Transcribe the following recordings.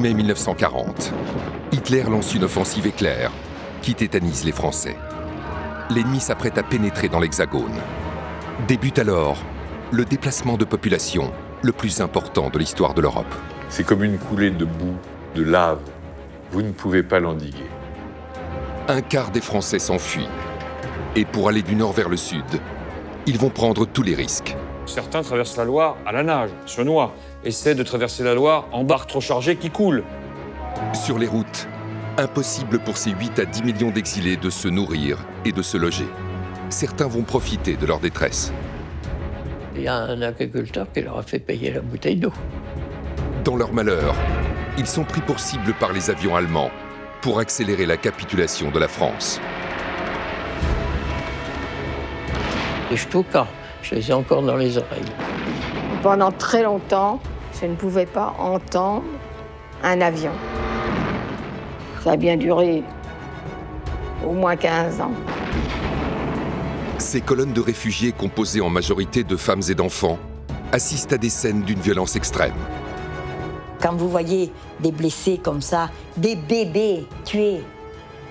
mai 1940, Hitler lance une offensive éclair qui tétanise les Français. L'ennemi s'apprête à pénétrer dans l'Hexagone. Débute alors le déplacement de population le plus important de l'histoire de l'Europe. C'est comme une coulée de boue, de lave. Vous ne pouvez pas l'endiguer. Un quart des Français s'enfuient. Et pour aller du nord vers le sud, ils vont prendre tous les risques. Certains traversent la Loire à la nage, se noient, essaient de traverser la Loire en barque trop chargée qui coule. Sur les routes, impossible pour ces 8 à 10 millions d'exilés de se nourrir et de se loger. Certains vont profiter de leur détresse. Il y a un agriculteur qui leur a fait payer la bouteille d'eau. Dans leur malheur, ils sont pris pour cible par les avions allemands pour accélérer la capitulation de la France. Les Stuka, je les ai encore dans les oreilles. Pendant très longtemps, je ne pouvais pas entendre un avion. Ça a bien duré au moins 15 ans. Ces colonnes de réfugiés composées en majorité de femmes et d'enfants assistent à des scènes d'une violence extrême. Quand vous voyez des blessés comme ça, des bébés tués,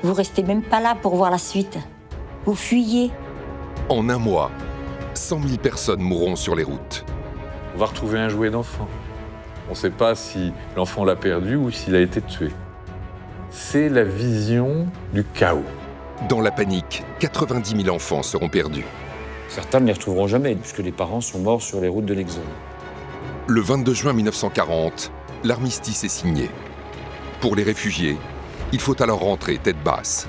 vous restez même pas là pour voir la suite. Vous fuyez. En un mois, 100 000 personnes mourront sur les routes. On va retrouver un jouet d'enfant. On ne sait pas si l'enfant l'a perdu ou s'il a été tué. C'est la vision du chaos. Dans la panique, 90 000 enfants seront perdus. Certains ne les retrouveront jamais, puisque les parents sont morts sur les routes de l'Exode. Le 22 juin 1940, l'armistice est signé. Pour les réfugiés, il faut alors rentrer tête basse.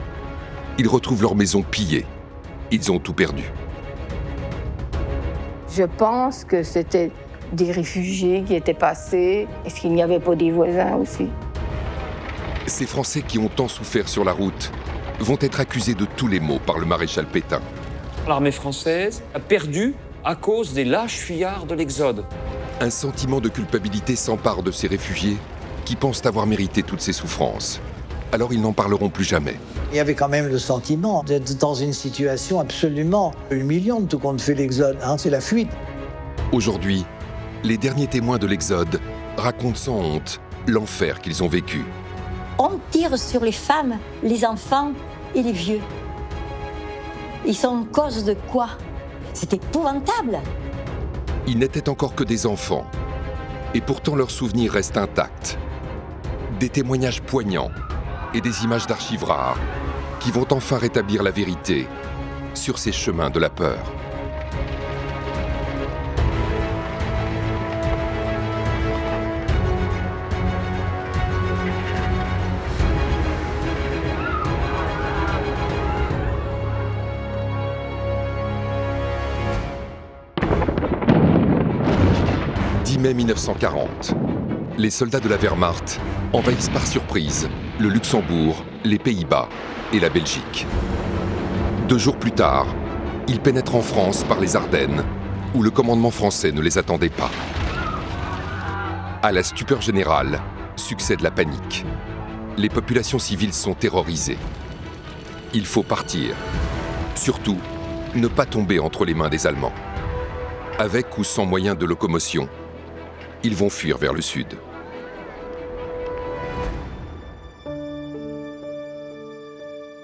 Ils retrouvent leur maison pillée. Ils ont tout perdu. Je pense que c'était des réfugiés qui étaient passés. Est-ce qu'il n'y avait pas des voisins aussi? Ces Français qui ont tant souffert sur la route vont être accusés de tous les maux par le maréchal Pétain. L'armée française a perdu à cause des lâches fuyards de l'Exode. Un sentiment de culpabilité s'empare de ces réfugiés qui pensent avoir mérité toutes ces souffrances. Alors ils n'en parleront plus jamais. Il y avait quand même le sentiment d'être dans une situation absolument humiliante, tout compte fait l'Exode, c'est la fuite. Aujourd'hui, les derniers témoins de l'Exode racontent sans honte l'enfer qu'ils ont vécu. On tire sur les femmes, les enfants et les vieux. Ils sont en cause de quoi? C'est épouvantable. Ils n'étaient encore que des enfants. Et pourtant leurs souvenirs restent intacts. Des témoignages poignants et des images d'archives rares qui vont enfin rétablir la vérité sur ces chemins de la peur. Mai 1940, les soldats de la Wehrmacht envahissent par surprise le Luxembourg, les Pays-Bas et la Belgique. 2 jours plus tard, ils pénètrent en France par les Ardennes, où le commandement français ne les attendait pas. À la stupeur générale succède la panique. Les populations civiles sont terrorisées. Il faut partir. Surtout, ne pas tomber entre les mains des Allemands. Avec ou sans moyens de locomotion, ils vont fuir vers le sud.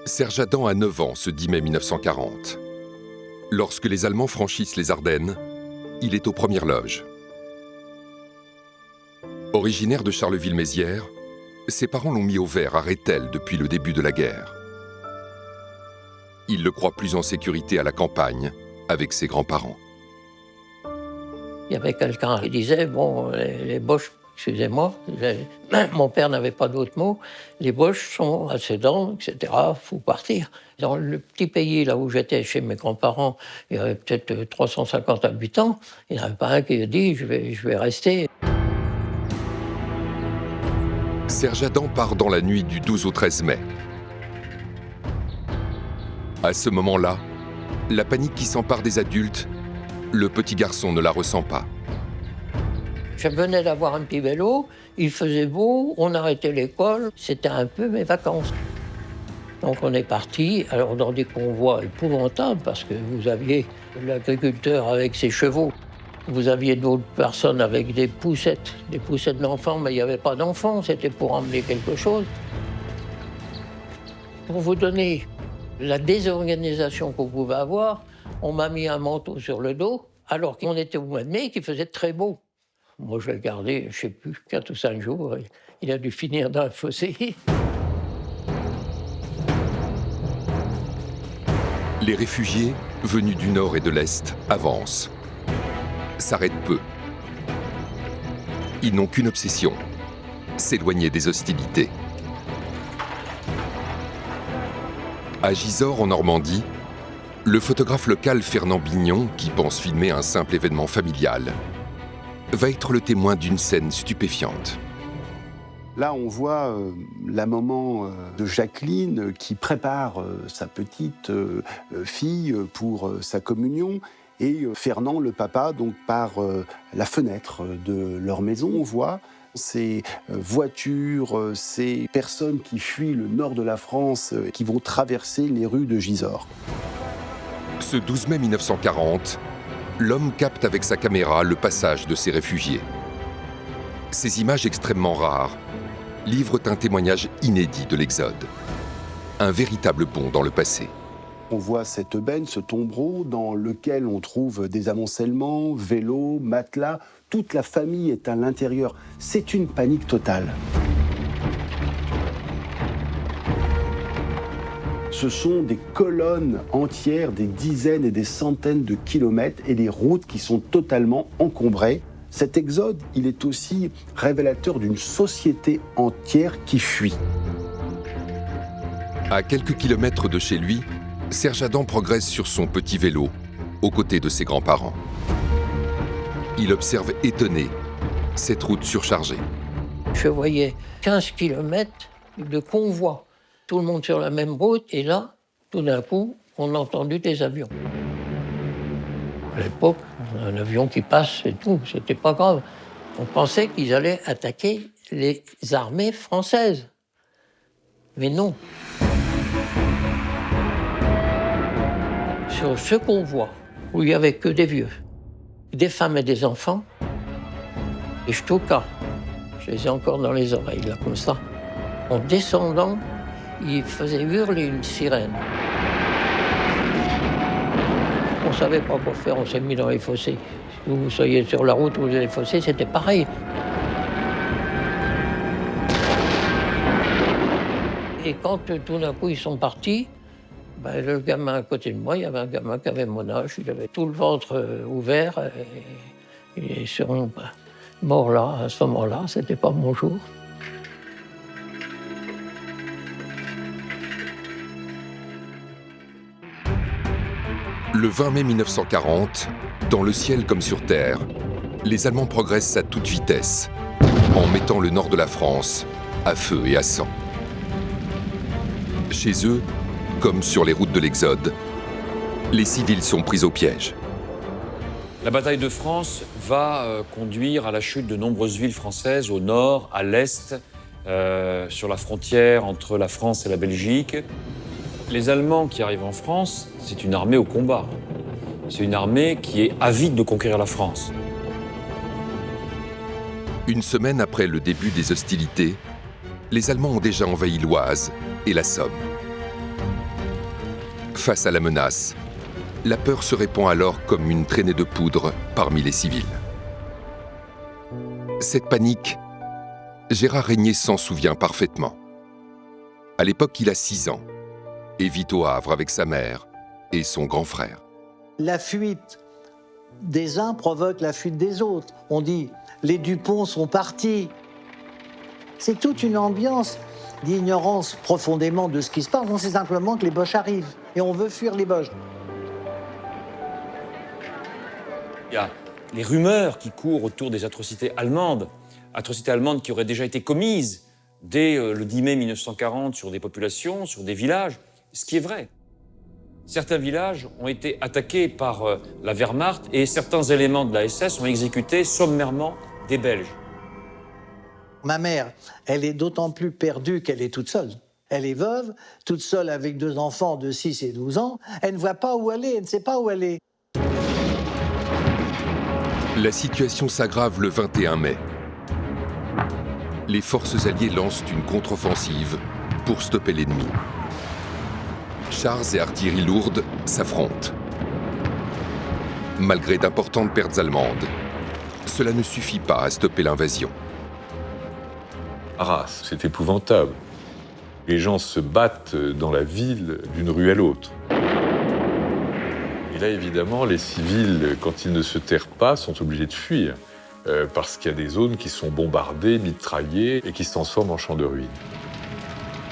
Serge Adam a 9 ans ce 10 mai 1940. Lorsque les Allemands franchissent les Ardennes, il est aux premières loges. Originaire de Charleville-Mézières, ses parents l'ont mis au vert à Rethel depuis le début de la guerre. Il le croit plus en sécurité à la campagne, avec ses grands-parents. Il y avait quelqu'un qui disait, bon, les Boches, excusez-moi, mon père n'avait pas d'autres mots, les Boches sont à Sedan, etc., il faut partir. Dans le petit pays là où j'étais, chez mes grands-parents, il y avait peut-être 350 habitants, il n'y en avait pas un qui a dit, je vais rester. Serge Adam part dans la nuit du 12 au 13 mai. À ce moment-là, la panique qui s'empare des adultes, le petit garçon ne la ressent pas. Je venais d'avoir un petit vélo, il faisait beau, on arrêtait l'école, c'était un peu mes vacances. Donc on est parti, alors dans des convois épouvantables, parce que vous aviez l'agriculteur avec ses chevaux. Vous aviez d'autres personnes avec des poussettes d'enfants, mais il n'y avait pas d'enfants, c'était pour emmener quelque chose. Pour vous donner la désorganisation qu'on pouvait avoir, on m'a mis un manteau sur le dos, alors qu'on était au mois de mai et qu'il faisait très beau. Moi, je l'ai gardé, je ne sais plus, 4 ou 5 jours. Il a dû finir dans un fossé. Les réfugiés, venus du nord et de l'est, avancent. S'arrêtent peu. Ils n'ont qu'une obsession, s'éloigner des hostilités. À Gisors, en Normandie, le photographe local Fernand Bignon, qui pense filmer un simple événement familial, va être le témoin d'une scène stupéfiante. Là, on voit la maman de Jacqueline qui prépare sa petite fille pour sa communion. Et Fernand, le papa, donc par la fenêtre de leur maison, on voit ces voitures, ces personnes qui fuient le nord de la France, qui vont traverser les rues de Gisors. Ce 12 mai 1940, l'homme capte avec sa caméra le passage de ces réfugiés. Ces images extrêmement rares livrent un témoignage inédit de l'Exode. Un véritable bond dans le passé. On voit cette benne, ce tombereau dans lequel on trouve des amoncellements, vélos, matelas. Toute la famille est à l'intérieur. C'est une panique totale. Ce sont des colonnes entières, des dizaines et des centaines de kilomètres et des routes qui sont totalement encombrées. Cet exode, il est aussi révélateur d'une société entière qui fuit. À quelques kilomètres de chez lui, Serge Adam progresse sur son petit vélo, aux côtés de ses grands-parents. Il observe étonné cette route surchargée. Je voyais 15 kilomètres de convoi, tout le monde sur la même route, et là, tout d'un coup, on a entendu des avions. À l'époque, un avion qui passe, c'est tout, c'était pas grave. On pensait qu'ils allaient attaquer les armées françaises. Mais non. Sur ce convoi, où il n'y avait que des vieux, des femmes et des enfants, et Stuka, je les ai encore dans les oreilles, là, comme ça. En descendant, il faisait hurler une sirène. On ne savait pas quoi faire, on s'est mis dans les fossés. Si vous soyez sur la route ou dans les fossés, c'était pareil. Et quand tout d'un coup ils sont partis, ben, le gamin à côté de moi, il y avait un gamin qui avait mon âge, il avait tout le ventre ouvert, et ils seront morts là, à ce moment-là, c'était pas mon jour. Le 20 mai 1940, dans le ciel comme sur terre, les Allemands progressent à toute vitesse, en mettant le nord de la France à feu et à sang. Chez eux, comme sur les routes de l'Exode, les civils sont pris au piège. La bataille de France va conduire à la chute de nombreuses villes françaises au nord, à l'est, sur la frontière entre la France et la Belgique. Les Allemands qui arrivent en France, c'est une armée au combat. C'est une armée qui est avide de conquérir la France. Une semaine après le début des hostilités, les Allemands ont déjà envahi l'Oise et la Somme. Face à la menace, la peur se répand alors comme une traînée de poudre parmi les civils. Cette panique, Gérard Régnier s'en souvient parfaitement. À l'époque, il a 6 ans et vit au Havre avec sa mère et son grand frère. La fuite des uns provoque la fuite des autres. On dit « les Dupont sont partis ». C'est toute une ambiance d'ignorance profondément de ce qui se passe. On sait simplement que les Boches arrivent et on veut fuir les Boches. Il y a les rumeurs qui courent autour des atrocités allemandes qui auraient déjà été commises dès le 10 mai 1940 sur des populations, sur des villages, ce qui est vrai. Certains villages ont été attaqués par la Wehrmacht et certains éléments de la SS ont exécuté sommairement des Belges. Ma mère, elle est d'autant plus perdue qu'elle est toute seule. Elle est veuve, toute seule avec 2 enfants de 6 et 12 ans. Elle ne voit pas où aller, elle ne sait pas où aller. La situation s'aggrave le 21 mai. Les forces alliées lancent une contre-offensive pour stopper l'ennemi. Chars et artillerie lourde s'affrontent. Malgré d'importantes pertes allemandes, cela ne suffit pas à stopper l'invasion. Arras, c'est épouvantable. Les gens se battent dans la ville d'une rue à l'autre. Et là, évidemment, les civils, quand ils ne se terrent pas, sont obligés de fuir. Parce qu'il y a des zones qui sont bombardées, mitraillées et qui se transforment en champs de ruines.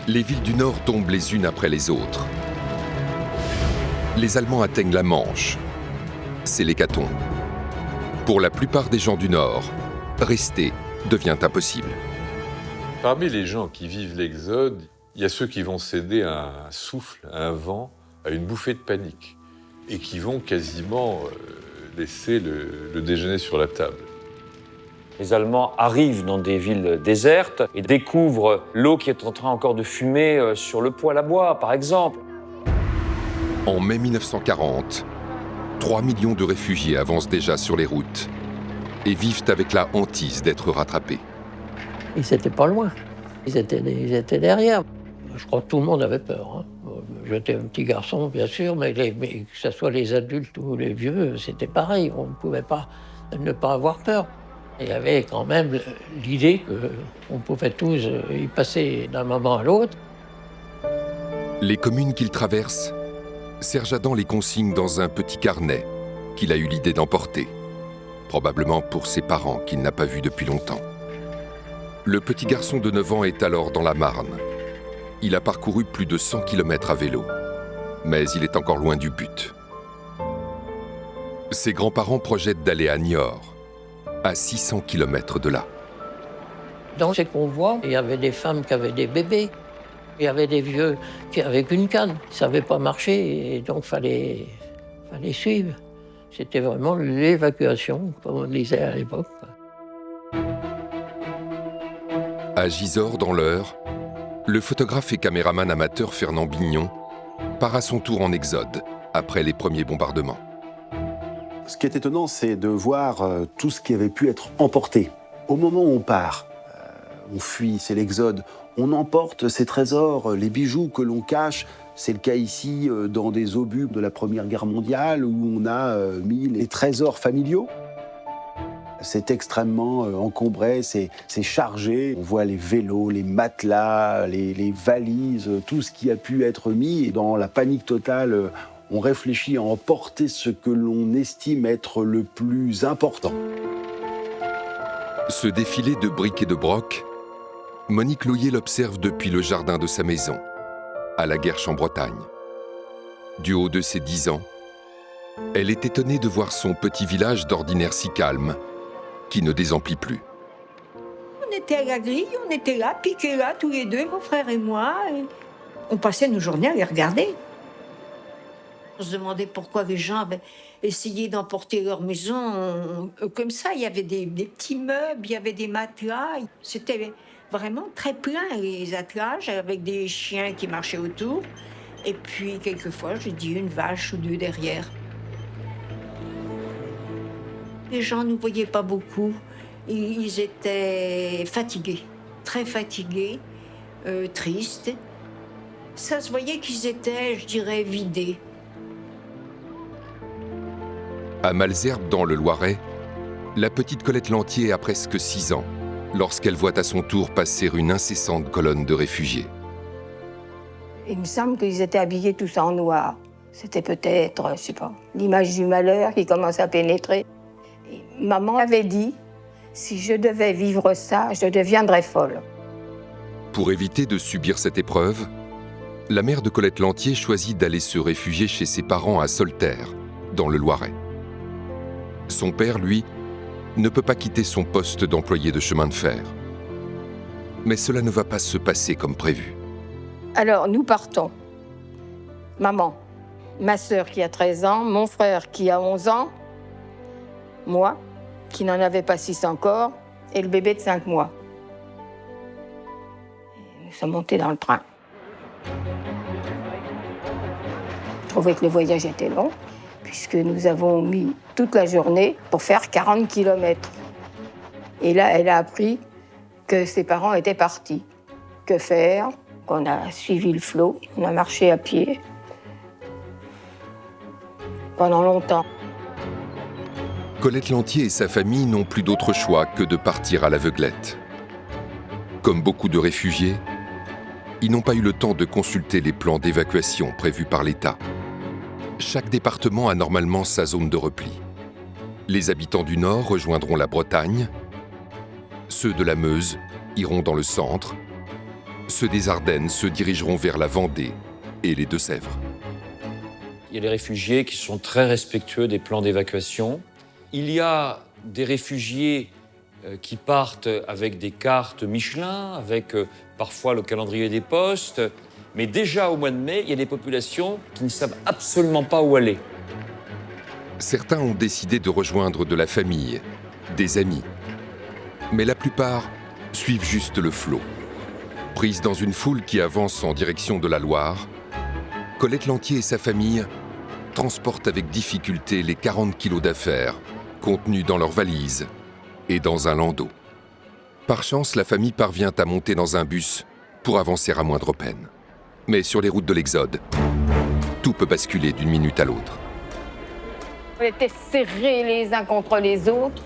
Les villes du Nord tombent les unes après les autres. Les Allemands atteignent la Manche. C'est l'hécatombe. Pour la plupart des gens du Nord, rester devient impossible. Parmi les gens qui vivent l'exode, il y a ceux qui vont céder à un souffle, à un vent, à une bouffée de panique, et qui vont quasiment laisser le déjeuner sur la table. Les Allemands arrivent dans des villes désertes et découvrent l'eau qui est en train encore de fumer sur le poêle à bois, par exemple. En mai 1940, 3 millions de réfugiés avancent déjà sur les routes et vivent avec la hantise d'être rattrapés. Ils n'étaient pas loin. Ils étaient derrière. Je crois que tout le monde avait peur. Hein. J'étais un petit garçon, bien sûr, mais que ce soit les adultes ou les vieux, c'était pareil. On ne pouvait pas ne pas avoir peur. Il y avait quand même l'idée qu'on pouvait tous y passer d'un moment à l'autre. Les communes qu'il traverse, Serge Adam les consigne dans un petit carnet qu'il a eu l'idée d'emporter, probablement pour ses parents qu'il n'a pas vus depuis longtemps. Le petit garçon de 9 ans est alors dans la Marne. Il a parcouru plus de 100 km à vélo, mais il est encore loin du but. Ses grands-parents projettent d'aller à Niort, à 600 km de là. Dans ces convois, il y avait des femmes qui avaient des bébés. Il y avait des vieux qui avaient qu'une canne. Ils ne savaient pas marcher et donc fallait suivre. C'était vraiment l'évacuation, comme on disait à l'époque. À Gisors, dans l'Eure, le photographe et caméraman amateur Fernand Bignon part à son tour en exode après les premiers bombardements. Ce qui est étonnant, c'est de voir tout ce qui avait pu être emporté. Au moment où on part, on fuit, c'est l'exode, on emporte ces trésors, les bijoux que l'on cache. C'est le cas ici dans des obus de la Première Guerre mondiale où on a mis les trésors familiaux. C'est extrêmement encombré, c'est chargé. On voit les vélos, les matelas, les valises, tout ce qui a pu être mis. Et dans la panique totale, on réfléchit à emporter ce que l'on estime être le plus important. Ce défilé de briques et de brocs, Monique Louillet l'observe depuis le jardin de sa maison, à la Guerche en Bretagne. Du haut de ses 10 ans, elle est étonnée de voir son petit village d'ordinaire si calme, qui ne désemplit plus. On était à la grille, on était là, piqués là, tous les deux, mon frère et moi. Et on passait nos journées à les regarder. On se demandait pourquoi les gens avaient essayé d'emporter leur maison comme ça. Il y avait des petits meubles, il y avait des matelas. C'était vraiment très plein, les attelages, avec des chiens qui marchaient autour. Et puis, quelquefois, j'ai dit une vache ou deux derrière. Les gens ne nous voyaient pas beaucoup. Ils étaient fatigués, très fatigués, tristes. Ça se voyait qu'ils étaient, je dirais, vidés. À Malesherbes, dans le Loiret, la petite Colette Lantier a presque 6 ans lorsqu'elle voit à son tour passer une incessante colonne de réfugiés. Il me semble qu'ils étaient habillés tous en noir. C'était peut-être, je sais pas, l'image du malheur qui commence à pénétrer. Et maman avait dit, si je devais vivre ça, je deviendrais folle. Pour éviter de subir cette épreuve, la mère de Colette Lantier choisit d'aller se réfugier chez ses parents à Solterre, dans le Loiret. Son père, lui, ne peut pas quitter son poste d'employé de chemin de fer. Mais cela ne va pas se passer comme prévu. Alors, nous partons. Maman, ma sœur qui a 13 ans, mon frère qui a 11 ans, moi, qui n'en avais pas 6 encore, et le bébé de 5 mois. Nous sommes montés dans le train. Je trouvais que le voyage était long. Puis puisque nous avons mis toute la journée pour faire 40 km. Et là, elle a appris que ses parents étaient partis. Que faire? On a suivi le flot, on a marché à pied pendant longtemps. Colette Lantier et sa famille n'ont plus d'autre choix que de partir à l'aveuglette. Comme beaucoup de réfugiés, ils n'ont pas eu le temps de consulter les plans d'évacuation prévus par l'État. Chaque département a normalement sa zone de repli. Les habitants du Nord rejoindront la Bretagne, ceux de la Meuse iront dans le centre, ceux des Ardennes se dirigeront vers la Vendée et les Deux-Sèvres. Il y a des réfugiés qui sont très respectueux des plans d'évacuation. Il y a des réfugiés qui partent avec des cartes Michelin, avec parfois le calendrier des postes. Mais déjà au mois de mai, il y a des populations qui ne savent absolument pas où aller. Certains ont décidé de rejoindre de la famille, des amis. Mais la plupart suivent juste le flot. Prise dans une foule qui avance en direction de la Loire, Colette Lantier et sa famille transportent avec difficulté les 40 kilos d'affaires contenus dans leurs valises et dans un landau. Par chance, la famille parvient à monter dans un bus pour avancer à moindre peine. Mais sur les routes de l'Exode, tout peut basculer d'une minute à l'autre. On était serrés les uns contre les autres.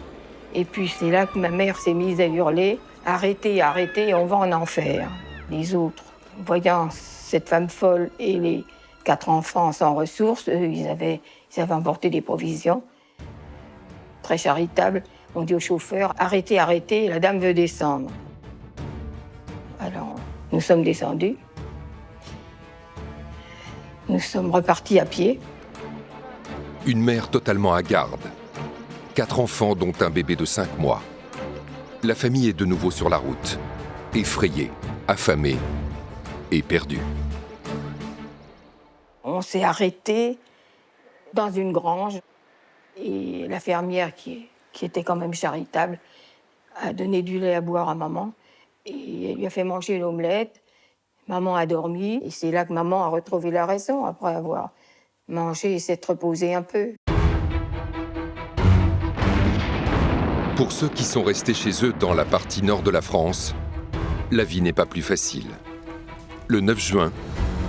Et puis c'est là que ma mère s'est mise à hurler « Arrêtez, arrêtez, on va en enfer ». Les autres, voyant cette femme folle et les 4 enfants sans ressources, eux, ils avaient emporté des provisions. Très charitables. On dit au chauffeur « Arrêtez, arrêtez, la dame veut descendre ». Alors, nous sommes descendus. Nous sommes repartis à pied. Une mère totalement hagarde. 4 enfants, dont un bébé de 5 mois. La famille est de nouveau sur la route, effrayée, affamée et perdue. On s'est arrêté dans une grange et la fermière, qui était quand même charitable, a donné du lait à boire à maman et elle lui a fait manger l'omelette. Maman a dormi et c'est là que maman a retrouvé la raison après avoir mangé et s'être reposée un peu. Pour ceux qui sont restés chez eux dans la partie nord de la France, la vie n'est pas plus facile. Le 9 juin,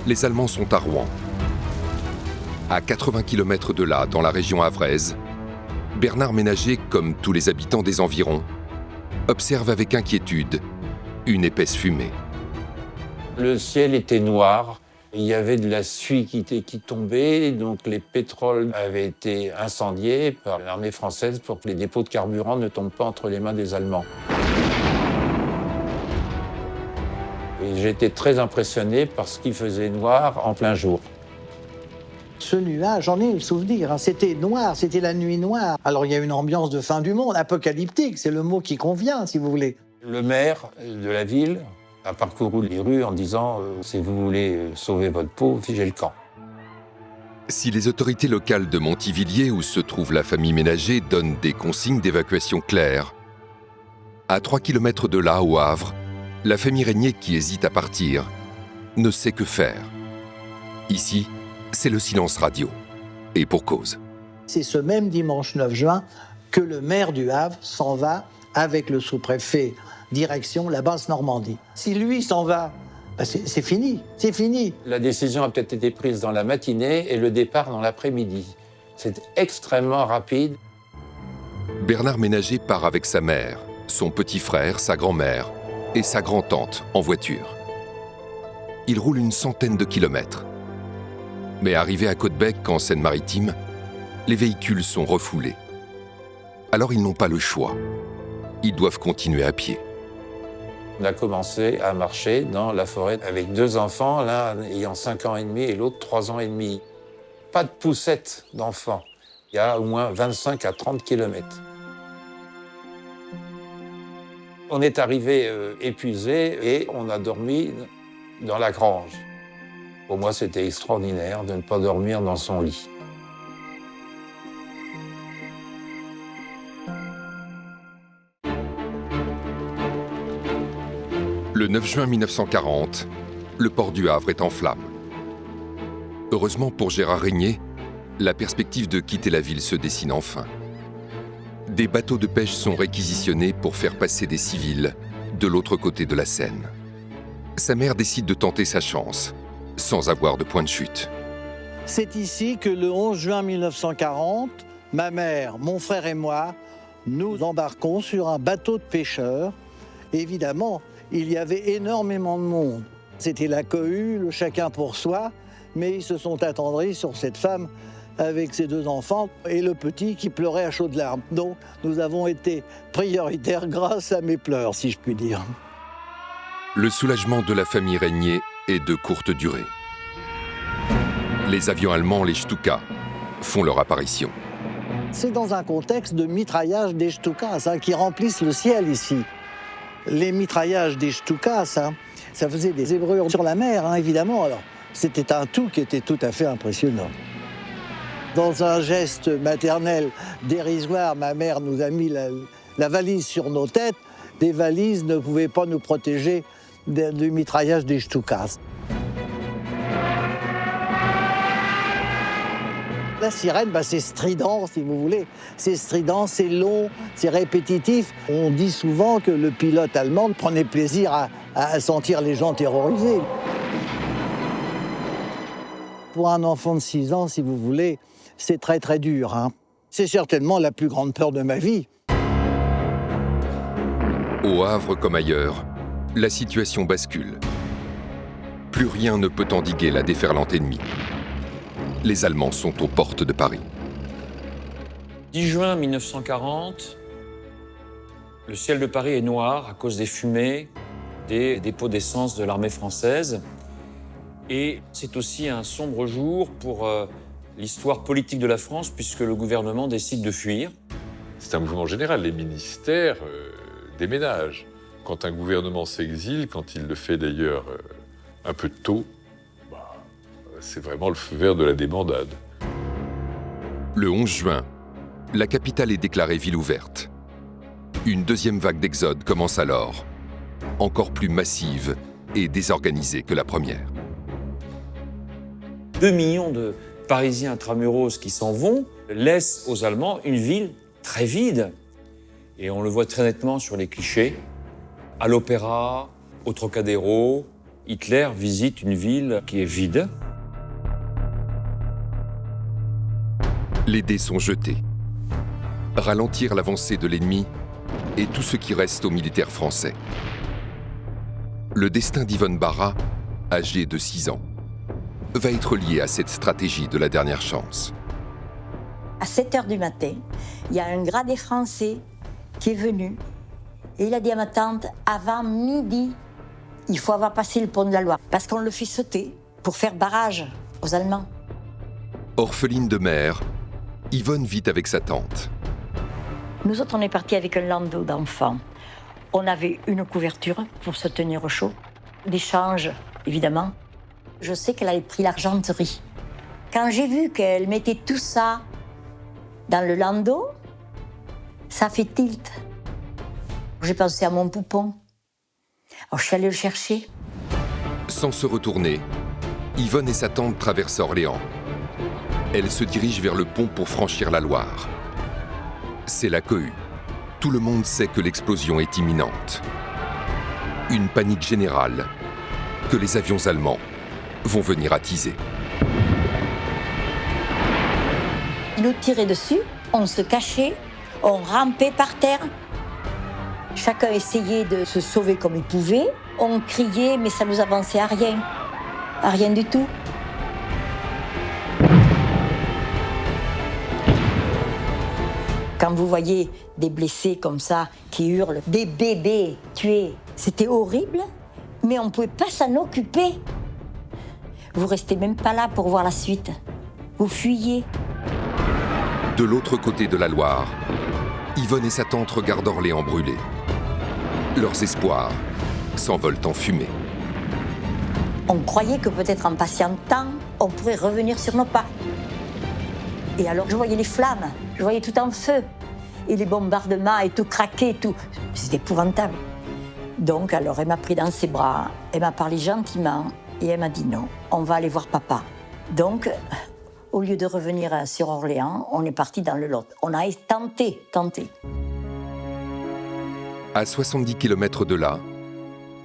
les Allemands sont à Rouen. À 80 km de là, dans la région havraise, Bernard Ménager, comme tous les habitants des environs, observe avec inquiétude une épaisse fumée. Le ciel était noir, il y avait de la suie qui tombait, donc les pétroles avaient été incendiés par l'armée française pour que les dépôts de carburant ne tombent pas entre les mains des Allemands. Et j'étais très impressionné parce qu'il faisait noir en plein jour. Ce nuage, j'en ai le souvenir, c'était noir, c'était la nuit noire. Alors il y a une ambiance de fin du monde, apocalyptique, c'est le mot qui convient, si vous voulez. Le maire de la ville a parcouru les rues en disant « Si vous voulez sauver votre peau, figez le camp ». Si les autorités locales de Montivilliers, où se trouve la famille Ménager, donnent des consignes d'évacuation claires, à 3 km de là, au Havre, la famille Régnier, qui hésite à partir, ne sait que faire. Ici, c'est le silence radio. Et pour cause. C'est ce même dimanche 9 juin que le maire du Havre s'en va avec le sous-préfet direction la Basse-Normandie. Si lui s'en va, c'est fini, c'est fini. La décision a peut-être été prise dans la matinée et le départ dans l'après-midi. C'est extrêmement rapide. Bernard Ménager part avec sa mère, son petit frère, sa grand-mère et sa grand-tante en voiture. Il roule une centaine de kilomètres. Mais arrivé à Côte-Bec, en Seine-Maritime, les véhicules sont refoulés. Alors ils n'ont pas le choix. Ils doivent continuer à pied. On a commencé à marcher dans la forêt avec 2 enfants, l'un ayant 5 ans et demi et l'autre 3 ans et demi. Pas de poussette d'enfants. Il y a au moins 25 à 30 kilomètres. On est arrivé épuisé et on a dormi dans la grange. Pour moi, c'était extraordinaire de ne pas dormir dans son lit. Le 9 juin 1940, le port du Havre est en flammes. Heureusement pour Gérard Régnier, la perspective de quitter la ville se dessine enfin. Des bateaux de pêche sont réquisitionnés pour faire passer des civils de l'autre côté de la Seine. Sa mère décide de tenter sa chance, sans avoir de point de chute. C'est ici que le 11 juin 1940, ma mère, mon frère et moi, nous embarquons sur un bateau de pêcheurs. Évidemment, il y avait énormément de monde. C'était la cohue, le chacun pour soi, mais ils se sont attendris sur cette femme avec ses 2 enfants et le petit qui pleurait à chaudes larmes. Donc, nous avons été prioritaires grâce à mes pleurs, si je puis dire. Le soulagement de la famille Régnier est de courte durée. Les avions allemands, les Stuka, font leur apparition. C'est dans un contexte de mitraillage des Stukas qui remplissent le ciel ici. Les mitraillages des Stukas, ça faisait des zébrures sur la mer, évidemment. Alors, c'était un tout qui était tout à fait impressionnant. Dans un geste maternel dérisoire, ma mère nous a mis la valise sur nos têtes. Des valises ne pouvaient pas nous protéger du mitraillage des Stukas. La sirène, c'est strident, si vous voulez. C'est strident, c'est long, c'est répétitif. On dit souvent que le pilote allemand prenait plaisir à sentir les gens terrorisés. Pour un enfant de 6 ans, si vous voulez, c'est très très dur. C'est certainement la plus grande peur de ma vie. Au Havre comme ailleurs, la situation bascule. Plus rien ne peut endiguer la déferlante ennemie. Les Allemands sont aux portes de Paris. 10 juin 1940, le ciel de Paris est noir à cause des fumées des dépôts d'essence de l'armée française. Et c'est aussi un sombre jour pour l'histoire politique de la France, puisque le gouvernement décide de fuir. C'est un mouvement général. Les ministères déménagent. Quand un gouvernement s'exile, quand il le fait d'ailleurs un peu tôt, c'est vraiment le feu vert de la débandade. Le 11 juin, la capitale est déclarée ville ouverte. Une deuxième vague d'exode commence alors, encore plus massive et désorganisée que la première. 2 millions de Parisiens intramuros qui s'en vont laissent aux Allemands une ville très vide. Et on le voit très nettement sur les clichés. À l'Opéra, au Trocadéro, Hitler visite une ville qui est vide. Les dés sont jetés. Ralentir l'avancée de l'ennemi et tout ce qui reste aux militaires français. Le destin d'Yvonne Barra, âgée de 6 ans, va être lié à cette stratégie de la dernière chance. À 7h du matin, il y a un gradé français qui est venu et il a dit à ma tante, avant midi, il faut avoir passé le pont de la Loire parce qu'on le fait sauter pour faire barrage aux Allemands. Orpheline de mère, Yvonne vit avec sa tante. Nous autres, on est partis avec un landau d'enfants. On avait une couverture pour se tenir au chaud, des changes, évidemment. Je sais qu'elle avait pris l'argenterie. Quand j'ai vu qu'elle mettait tout ça dans le landau, ça fait tilt. J'ai pensé à mon poupon. Alors, je suis allée le chercher. Sans se retourner, Yvonne et sa tante traversent Orléans. Elle se dirige vers le pont pour franchir la Loire. C'est la cohue. Tout le monde sait que l'explosion est imminente. Une panique générale que les avions allemands vont venir attiser. Ils nous tiraient dessus, on se cachait, on rampait par terre. Chacun essayait de se sauver comme il pouvait. On criait, mais ça nous avançait à rien. À rien du tout. Quand vous voyez des blessés comme ça, qui hurlent, des bébés tués, c'était horrible, mais on ne pouvait pas s'en occuper. Vous restez même pas là pour voir la suite. Vous fuyez. De l'autre côté de la Loire, Yvonne et sa tante regardent Orléans brûler. Leurs espoirs s'envolent en fumée. On croyait que peut-être en patientant, on pourrait revenir sur nos pas. Et alors je voyais les flammes, je voyais tout en feu. Et les bombardements et tout craquait, tout. C'était épouvantable. Donc alors elle m'a pris dans ses bras, elle m'a parlé gentiment et elle m'a dit non, on va aller voir papa. Donc Au lieu de revenir sur Orléans, on est parti dans le Lot. On a tenté. À 70 km de là,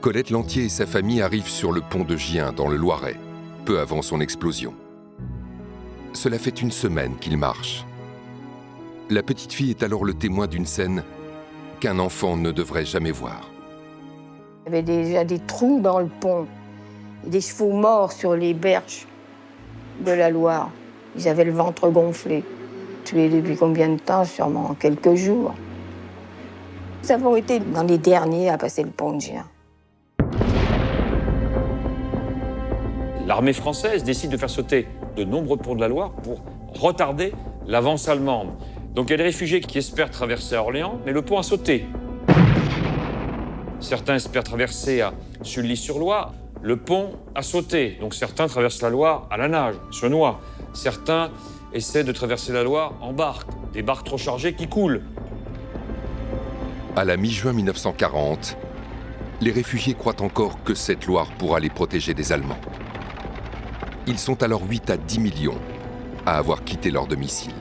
Colette Lantier et sa famille arrivent sur le pont de Gien, dans le Loiret, peu avant son explosion. Cela fait une semaine qu'ils marchent. La petite fille est alors le témoin d'une scène qu'un enfant ne devrait jamais voir. Il y avait déjà des trous dans le pont, des chevaux morts sur les berges de la Loire. Ils avaient le ventre gonflé. Tués depuis combien de temps? Sûrement quelques jours. Nous avons été dans les derniers à passer le pont de Gien. L'armée française décide de faire sauter de nombreux ponts de la Loire pour retarder l'avance allemande. Donc il y a des réfugiés qui espèrent traverser à Orléans, mais le pont a sauté. Certains espèrent traverser à Sully-sur-Loire, le pont a sauté. Donc certains traversent la Loire à la nage, se noient. Certains essaient de traverser la Loire en barque, des barques trop chargées qui coulent. À la mi-juin 1940, les réfugiés croient encore que cette Loire pourra les protéger des Allemands. Ils sont alors 8 à 10 millions à avoir quitté leur domicile.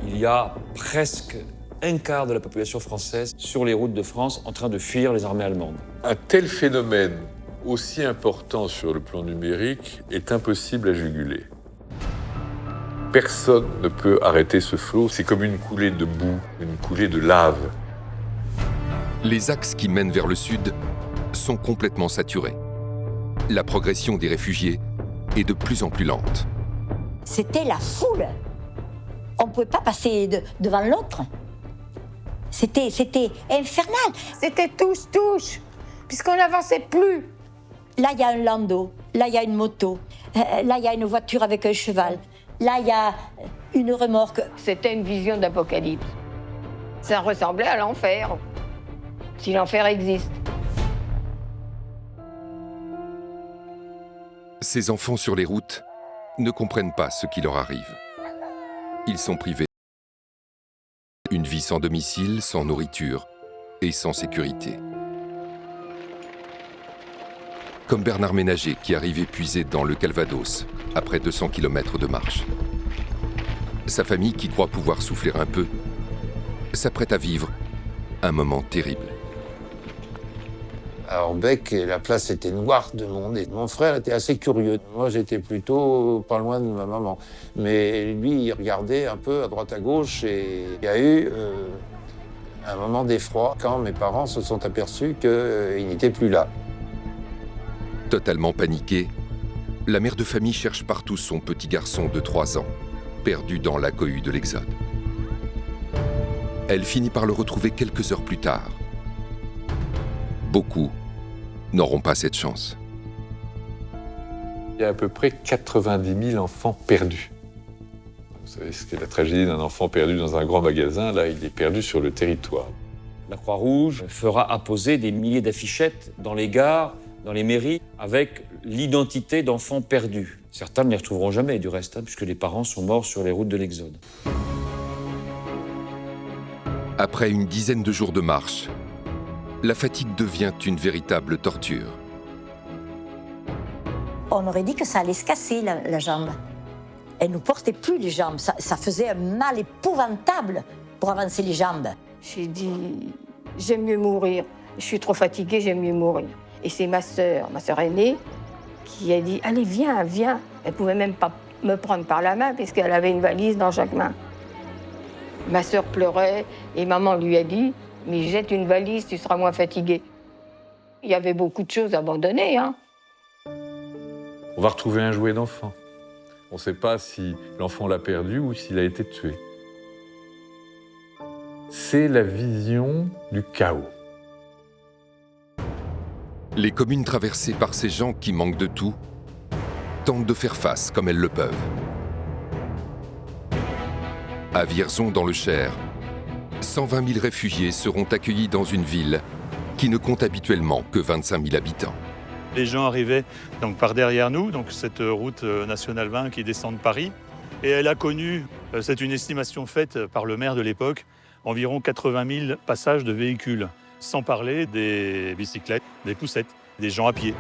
Il y a presque un quart de la population française sur les routes de France en train de fuir les armées allemandes. Un tel phénomène, aussi important sur le plan numérique, est impossible à juguler. Personne ne peut arrêter ce flot, c'est comme une coulée de boue, une coulée de lave. Les axes qui mènent vers le sud sont complètement saturés. La progression des réfugiés est de plus en plus lente. C'était la foule. On ne pouvait pas passer devant l'autre. C'était infernal. C'était touche, puisqu'on n'avançait plus. Là, il y a un landau. Là, il y a une moto. Là, il y a une voiture avec un cheval. Là, il y a une remorque. C'était une vision d'apocalypse. Ça ressemblait à l'enfer, si l'enfer existe. Ces enfants sur les routes ne comprennent pas ce qui leur arrive. Ils sont privés d'une vie sans domicile, sans nourriture et sans sécurité. Comme Bernard Ménager qui arrive épuisé dans le Calvados après 200 km de marche. Sa famille, qui croit pouvoir souffler un peu, s'apprête à vivre un moment terrible. À Orbec, la place était noire de monde et mon frère était assez curieux. Moi, j'étais plutôt pas loin de ma maman. Mais lui, il regardait un peu à droite à gauche et il y a eu un moment d'effroi quand mes parents se sont aperçus qu'il n'était plus là. Totalement paniquée, la mère de famille cherche partout son petit garçon de 3 ans, perdu dans la cohue de l'Exode. Elle finit par le retrouver quelques heures plus tard. Beaucoup n'auront pas cette chance. Il y a à peu près 90 000 enfants perdus. Vous savez ce qu'est la tragédie d'un enfant perdu dans un grand magasin, là, il est perdu sur le territoire. La Croix-Rouge fera apposer des milliers d'affichettes dans les gares, dans les mairies, avec l'identité d'enfants perdus. Certains ne les retrouveront jamais, du reste, puisque les parents sont morts sur les routes de l'Exode. Après une dizaine de jours de marche, la fatigue devient une véritable torture. On aurait dit que ça allait se casser, la jambe. Elle ne nous portait plus les jambes. Ça faisait un mal épouvantable pour avancer les jambes. J'ai dit, j'aime mieux mourir. Je suis trop fatiguée, j'aime mieux mourir. Et c'est ma sœur aînée, qui a dit, allez, viens. Elle ne pouvait même pas me prendre par la main, puisqu'elle avait une valise dans chaque main. Ma sœur pleurait, et maman lui a dit, mais jette une valise, tu seras moins fatiguée. Il y avait beaucoup de choses abandonnées, hein. On va retrouver un jouet d'enfant. On ne sait pas si l'enfant l'a perdu ou s'il a été tué. C'est la vision du chaos. Les communes traversées par ces gens qui manquent de tout tentent de faire face comme elles le peuvent. À Vierzon, dans le Cher, 120 000 réfugiés seront accueillis dans une ville qui ne compte habituellement que 25 000 habitants. Les gens arrivaient donc par derrière nous, donc cette route nationale 20 qui descend de Paris. Et elle a connu, c'est une estimation faite par le maire de l'époque, environ 80 000 passages de véhicules, sans parler des bicyclettes, des poussettes, des gens à pied.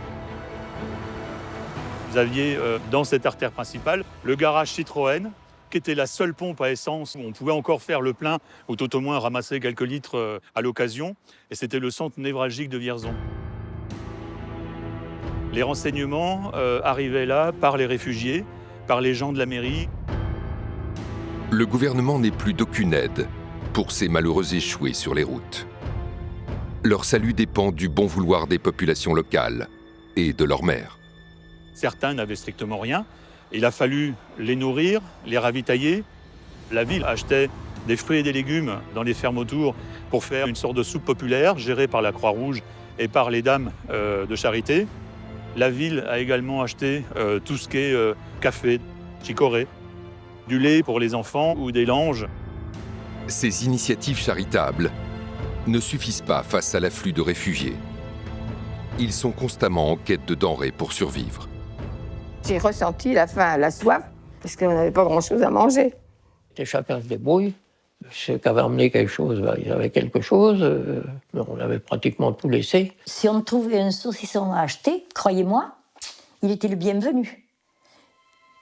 Vous aviez dans cette artère principale le garage Citroën, qui était la seule pompe à essence où on pouvait encore faire le plein, ou tout au moins ramasser quelques litres à l'occasion. Et c'était le centre névralgique de Vierzon. Les renseignements arrivaient là par les réfugiés, par les gens de la mairie. Le gouvernement n'est plus d'aucune aide pour ces malheureux échoués sur les routes. Leur salut dépend du bon vouloir des populations locales et de leurs maires. Certains n'avaient strictement rien. Il a fallu les nourrir, les ravitailler. La ville achetait des fruits et des légumes dans les fermes autour pour faire une sorte de soupe populaire gérée par la Croix-Rouge et par les dames de charité. La ville a également acheté tout ce qui est café, chicorée, du lait pour les enfants ou des langes. Ces initiatives charitables ne suffisent pas face à l'afflux de réfugiés. Ils sont constamment en quête de denrées pour survivre. J'ai ressenti la faim, la soif, parce qu'on n'avait pas grand-chose à manger. Chacun se débrouille. Ceux qui avaient emmené quelque chose, ils avaient quelque chose. On avait pratiquement tout laissé. Si on trouvait un saucisson à acheter, croyez-moi, il était le bienvenu.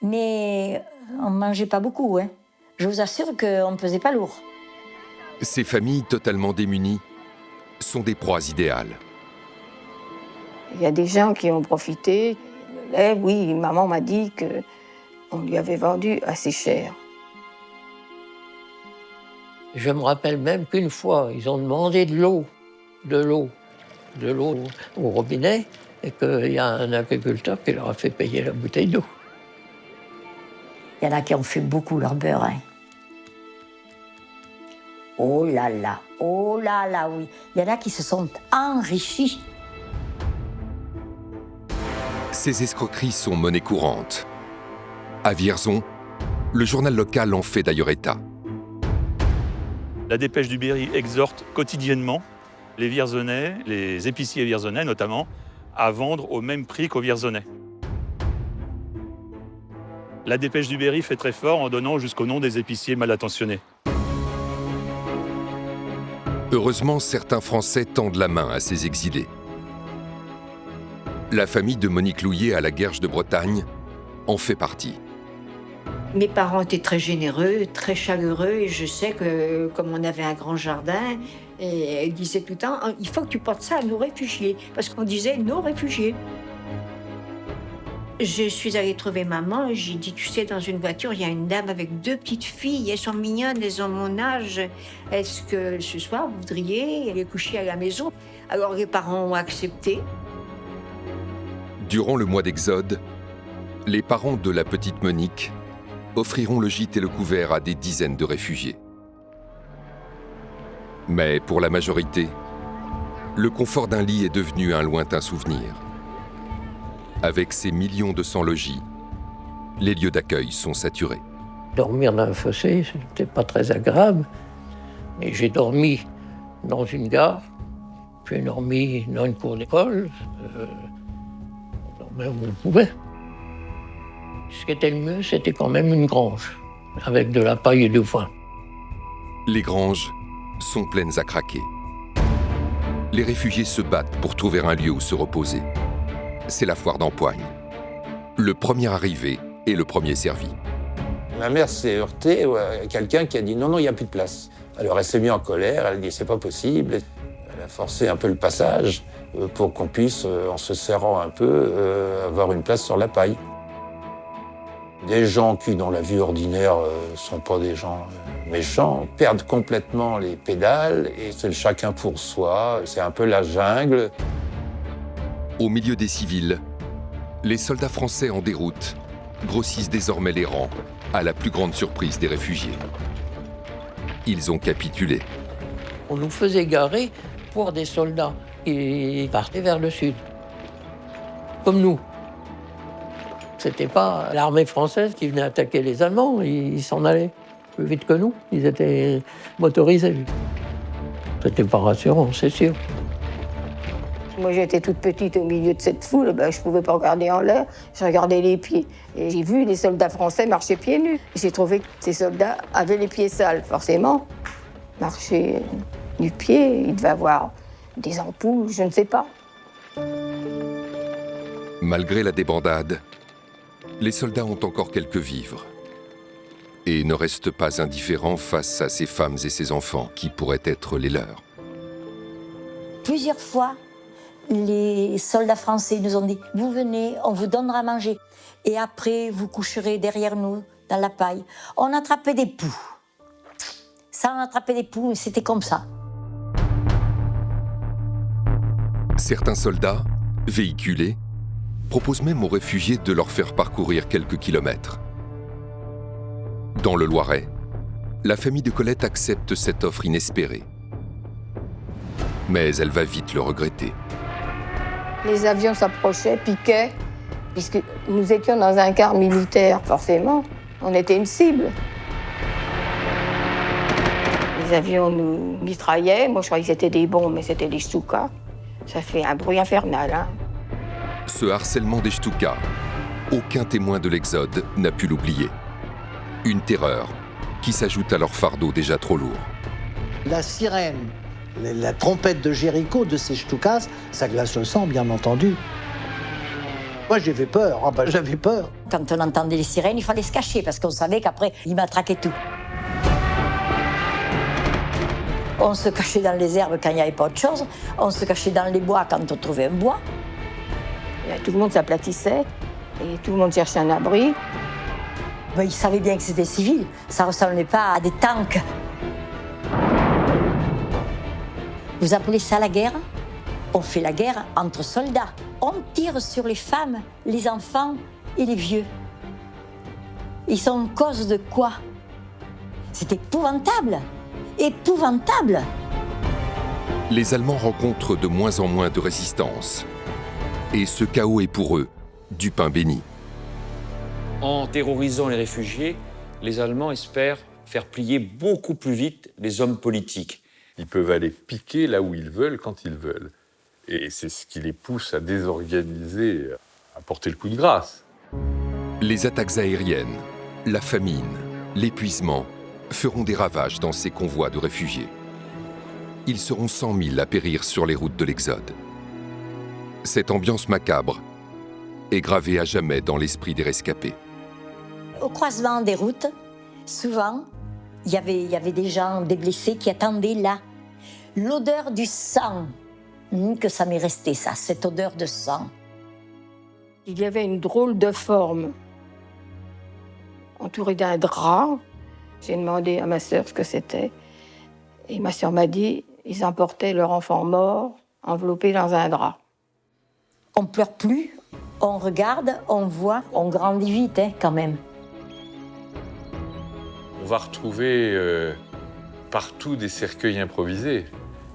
Mais on ne mangeait pas beaucoup. Hein. Je vous assure qu'on ne pesait pas lourd. Ces familles totalement démunies sont des proies idéales. Il y a des gens qui ont profité. Le lait, oui, maman m'a dit qu'on lui avait vendu assez cher. Je me rappelle même qu'une fois, ils ont demandé de l'eau au robinet, et qu'il y a un agriculteur qui leur a fait payer la bouteille d'eau. Il y en a qui ont fait beaucoup leur beurre. Hein. Oh là là, oui. Il y en a qui se sont enrichis. Ces escroqueries sont monnaie courante. À Vierzon, le journal local en fait d'ailleurs état. La Dépêche du Berry exhorte quotidiennement les Vierzonais, les épiciers vierzonais notamment, à vendre au même prix qu'aux Vierzonais. La Dépêche du Berry fait très fort en donnant jusqu'au nom des épiciers mal intentionnés. Heureusement, certains Français tendent la main à ces exilés. La famille de Monique Louillet à la Guerche de Bretagne en fait partie. Mes parents étaient très généreux, très chaleureux, et je sais que, comme on avait un grand jardin, et ils disaient tout le temps, il faut que tu portes ça à nos réfugiés, parce qu'on disait nos réfugiés. Je suis allée trouver maman, et j'ai dit, tu sais, dans une voiture, il y a une dame avec 2 petites filles, elles sont mignonnes, elles ont mon âge. Est-ce que ce soir, vous voudriez aller coucher à la maison? Alors les parents ont accepté. Durant le mois d'Exode, les parents de la petite Monique offriront le gîte et le couvert à des dizaines de réfugiés. Mais pour la majorité, le confort d'un lit est devenu un lointain souvenir. Avec ces millions de sans-logis, les lieux d'accueil sont saturés. Dormir dans un fossé, c'était pas très agréable. Mais j'ai dormi dans une gare, j'ai dormi dans une cour d'école, on dormait où on pouvait. Ce qui était le mieux, c'était quand même une grange, avec de la paille et du foin. Les granges sont pleines à craquer. Les réfugiés se battent pour trouver un lieu où se reposer. C'est la foire d'Empoigne. Le premier arrivé est le premier servi. Ma mère s'est heurtée à quelqu'un qui a dit non, il n'y a plus de place. Alors elle s'est mise en colère, elle a dit c'est pas possible. Elle a forcé un peu le passage pour qu'on puisse, en se serrant un peu, avoir une place sur la paille. Des gens qui, dans la vie ordinaire, ne sont pas des gens méchants, perdent complètement les pédales et c'est le chacun pour soi. C'est un peu la jungle. Au milieu des civils, les soldats français en déroute grossissent désormais les rangs, à la plus grande surprise des réfugiés. Ils ont capitulé. On nous faisait garer pour des soldats qui partaient vers le sud, comme nous. C'était pas l'armée française qui venait attaquer les Allemands, ils s'en allaient plus vite que nous, ils étaient motorisés. C'était pas rassurant, c'est sûr. Moi, j'étais toute petite au milieu de cette foule, je pouvais pas regarder en l'air, je regardais les pieds. Et j'ai vu les soldats français marcher pieds nus. J'ai trouvé que ces soldats avaient les pieds sales, forcément. Marcher du pied, ils devaient avoir des ampoules, je ne sais pas. Malgré la débandade, les soldats ont encore quelques vivres et ne restent pas indifférents face à ces femmes et ces enfants qui pourraient être les leurs. Plusieurs fois, les soldats français nous ont dit « Vous venez, on vous donnera à manger. Et après, vous coucherez derrière nous, dans la paille. » On attrapait des poux. Ça, on attrapait des poux, mais c'était comme ça. Certains soldats, véhiculés, proposent même aux réfugiés de leur faire parcourir quelques kilomètres. Dans le Loiret, la famille de Colette accepte cette offre inespérée. Mais elle va vite le regretter. Les avions s'approchaient, piquaient, puisque nous étions dans un quart militaire, forcément. On était une cible. Les avions nous mitraillaient. Moi, je croyais que c'était des bombes, mais c'était des Stuka. Ça fait un bruit infernal, hein. Ce harcèlement des Stuka, aucun témoin de l'Exode n'a pu l'oublier. Une terreur qui s'ajoute à leur fardeau déjà trop lourd. La sirène, la trompette de Jéricho de ces Stukas, ça glace le sang, bien entendu. Moi, j'avais peur. Ah ben, j'avais peur. Quand on entendait les sirènes, il fallait se cacher parce qu'on savait qu'après, ils matraquaient tout. On se cachait dans les herbes quand il n'y avait pas autre chose. On se cachait dans les bois quand on trouvait un bois. Et tout le monde s'aplatissait et tout le monde cherchait un abri. Ben, ils savaient bien que c'était civil. Ça ne ressemblait pas à des tanks. Vous appelez ça la guerre? On fait la guerre entre soldats. On tire sur les femmes, les enfants et les vieux. Ils sont en cause de quoi? C'est épouvantable. Épouvantable. Les Allemands rencontrent de moins en moins de résistance. Et ce chaos est pour eux du pain béni. En terrorisant les réfugiés, les Allemands espèrent faire plier beaucoup plus vite les hommes politiques. Ils peuvent aller piquer là où ils veulent, quand ils veulent. Et c'est ce qui les pousse à désorganiser, à porter le coup de grâce. Les attaques aériennes, la famine, l'épuisement feront des ravages dans ces convois de réfugiés. Ils seront 100 000 à périr sur les routes de l'Exode. Cette ambiance macabre est gravée à jamais dans l'esprit des rescapés. Au croisement des routes, souvent, il y avait des gens, des blessés qui attendaient là. L'odeur du sang, que ça m'est resté, ça, cette odeur de sang. Il y avait une drôle de forme, entourée d'un drap. J'ai demandé à ma sœur ce que c'était. Et ma sœur m'a dit, ils emportaient leur enfant mort, enveloppé dans un drap. On pleure plus, on regarde, on voit, on grandit vite, hein, quand même. On va retrouver partout des cercueils improvisés.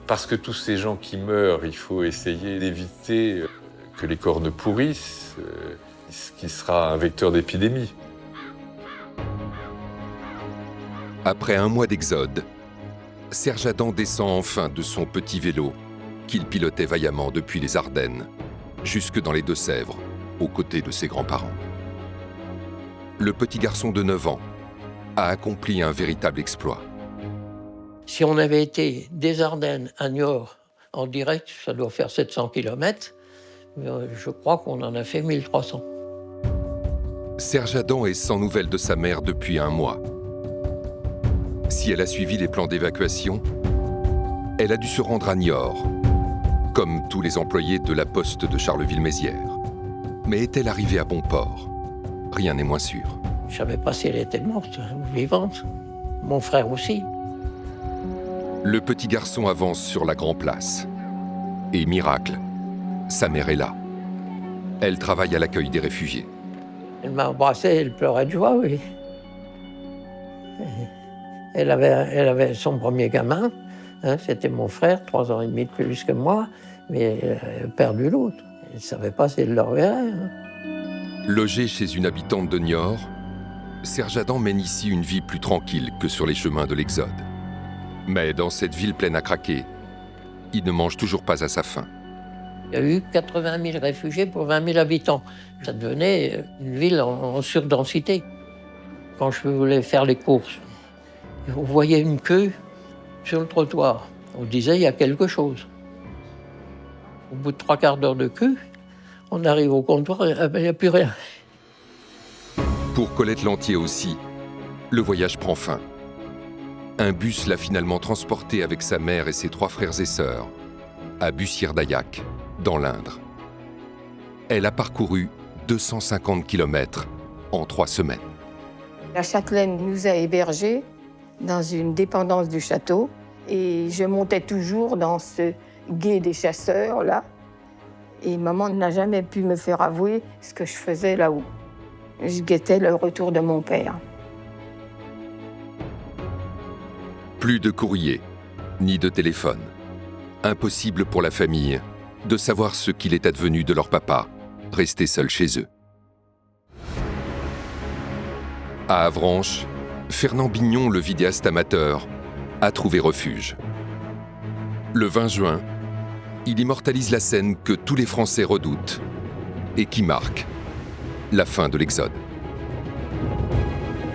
Parce que tous ces gens qui meurent, il faut essayer d'éviter que les corps ne pourrissent, ce qui sera un vecteur d'épidémie. Après un mois d'exode, Serge Adam descend enfin de son petit vélo qu'il pilotait vaillamment depuis les Ardennes, jusque dans les Deux-Sèvres, aux côtés de ses grands-parents. Le petit garçon de 9 ans a accompli un véritable exploit. Si on avait été des Ardennes à Niort en direct, ça doit faire 700 km. Je crois qu'on en a fait 1300. Serge Adam est sans nouvelles de sa mère depuis un mois. Si elle a suivi les plans d'évacuation, elle a dû se rendre à Niort, comme tous les employés de la poste de Charleville-Mézières. Mais est-elle arrivée à bon port? Rien n'est moins sûr. Je ne savais pas si elle était morte ou vivante. Mon frère aussi. Le petit garçon avance sur la Grand Place. Et miracle, sa mère est là. Elle travaille à l'accueil des réfugiés. Elle m'a embrassé, elle pleurait de joie, oui. Elle avait son premier gamin, hein, c'était mon frère, 3 ans et demi de plus que moi, mais elle a perdu l'autre. Elle ne savait pas si elle le reverrait. Hein. Logé chez une habitante de Niort, Serge Adam mène ici une vie plus tranquille que sur les chemins de l'Exode. Mais dans cette ville pleine à craquer, il ne mange toujours pas à sa faim. Il y a eu 80 000 réfugiés pour 20 000 habitants. Ça devenait une ville en surdensité. Quand je voulais faire les courses, on voyait une queue sur le trottoir. On disait, il y a quelque chose. Au bout de 3/4 d'heure de queue, on arrive au comptoir, il n'y a plus rien. Pour Colette Lantier aussi, le voyage prend fin. Un bus l'a finalement transportée avec sa mère et ses 3 frères et sœurs à Bussière-d'Ayac, dans l'Indre. Elle a parcouru 250 km en 3 semaines. La châtelaine nous a hébergés dans une dépendance du château et je montais toujours dans ce gué des chasseurs, là. Et maman n'a jamais pu me faire avouer ce que je faisais là-haut. Je guettais le retour de mon père. Plus de courrier, ni de téléphone. Impossible pour la famille de savoir ce qu'il est advenu de leur papa, resté seul chez eux. À Avranches, Fernand Bignon, le vidéaste amateur, a trouvé refuge. Le 20 juin, il immortalise la scène que tous les Français redoutent et qui marque la fin de l'Exode.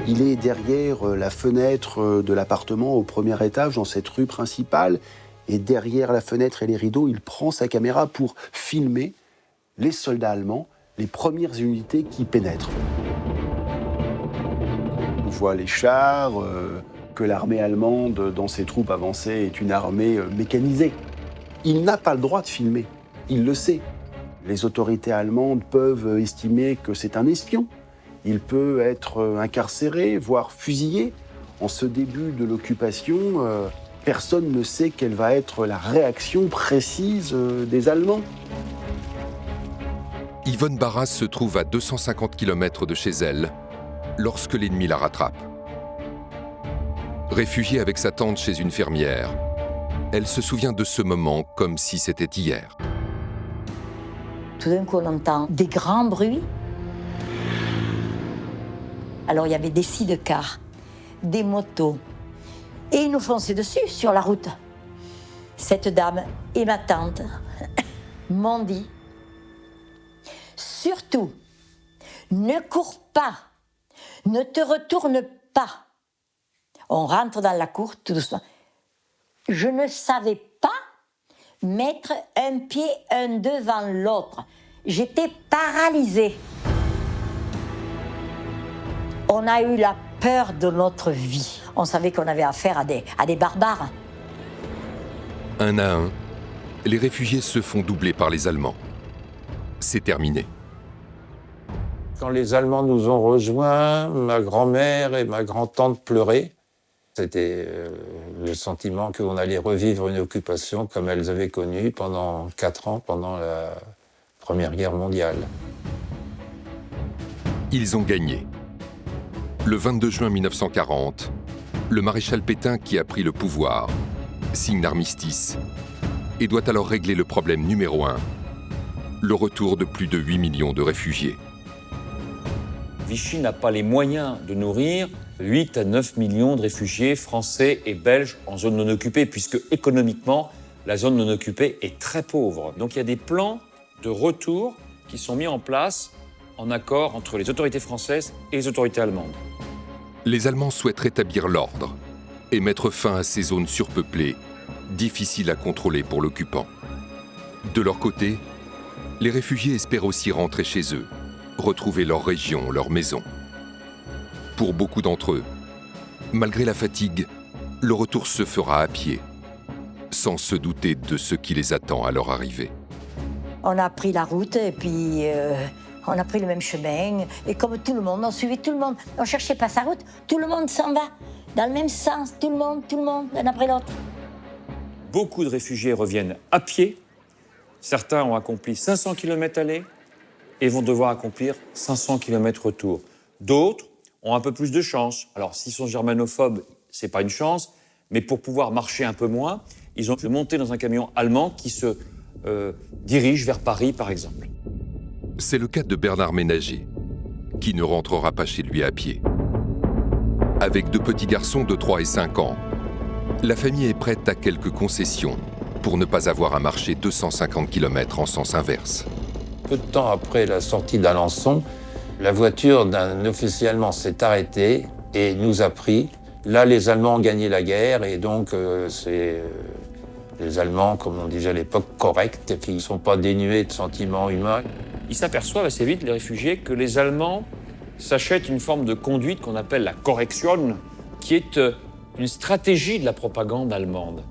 Il est derrière la fenêtre de l'appartement au premier étage, dans cette rue principale. Et derrière la fenêtre et les rideaux, il prend sa caméra pour filmer les soldats allemands, les premières unités qui pénètrent. On voit les chars, que l'armée allemande, dans ses troupes avancées, est une armée mécanisée. Il n'a pas le droit de filmer, il le sait. Les autorités allemandes peuvent estimer que c'est un espion. Il peut être incarcéré, voire fusillé. En ce début de l'occupation, personne ne sait quelle va être la réaction précise des Allemands. Yvonne Barras se trouve à 250 km de chez elle lorsque l'ennemi la rattrape. Réfugiée avec sa tante chez une fermière, elle se souvient de ce moment comme si c'était hier. Tout d'un coup, on entend des grands bruits. Alors, il y avait des sidecars, des motos, et ils nous fonçaient dessus, sur la route. Cette dame et ma tante m'ont dit, surtout, ne cours pas, ne te retourne pas. On rentre dans la cour tout doucement. Je ne savais pas mettre un pied un devant l'autre. J'étais paralysée. On a eu la peur de notre vie. On savait qu'on avait affaire à des barbares. Un à un, les réfugiés se font doubler par les Allemands. C'est terminé. Quand les Allemands nous ont rejoints, ma grand-mère et ma grand-tante pleuraient. C'était le sentiment qu'on allait revivre une occupation comme elles avaient connue pendant 4 ans, pendant la Première Guerre mondiale. Ils ont gagné. Le 22 juin 1940, le maréchal Pétain, qui a pris le pouvoir, signe l'armistice et doit alors régler le problème numéro 1, le retour de plus de 8 millions de réfugiés. Vichy n'a pas les moyens de nourrir 8 à 9 millions de réfugiés français et belges en zone non occupée, puisque économiquement, la zone non occupée est très pauvre. Donc il y a des plans de retour qui sont mis en place en accord entre les autorités françaises et les autorités allemandes. Les Allemands souhaitent rétablir l'ordre et mettre fin à ces zones surpeuplées, difficiles à contrôler pour l'occupant. De leur côté, les réfugiés espèrent aussi rentrer chez eux, retrouver leur région, leur maison. Pour beaucoup d'entre eux, malgré la fatigue, le retour se fera à pied, sans se douter de ce qui les attend à leur arrivée. On a pris la route et puis on a pris le même chemin. Et comme tout le monde, on suivait tout le monde. On ne cherchait pas sa route, tout le monde s'en va. Dans le même sens, tout le monde, l'un après l'autre. Beaucoup de réfugiés reviennent à pied. Certains ont accompli 500 km aller et vont devoir accomplir 500 km retour. D'autres ont un peu plus de chance. Alors, s'ils sont germanophobes, c'est pas une chance, mais pour pouvoir marcher un peu moins, ils ont pu monter dans un camion allemand qui se dirige vers Paris, par exemple. C'est le cas de Bernard Ménager, qui ne rentrera pas chez lui à pied. Avec 2 petits garçons de 3 et 5 ans, la famille est prête à quelques concessions pour ne pas avoir à marcher 250 km en sens inverse. Peu de temps après la sortie d'Alençon, la voiture d'un officier allemand s'est arrêtée et nous a pris. Là, les Allemands ont gagné la guerre et donc c'est les Allemands, comme on disait à l'époque, corrects, et qui ne sont pas dénués de sentiments humains. Ils s'aperçoivent assez vite, les réfugiés, que les Allemands s'achètent une forme de conduite qu'on appelle la Korrektion, qui est une stratégie de la propagande allemande.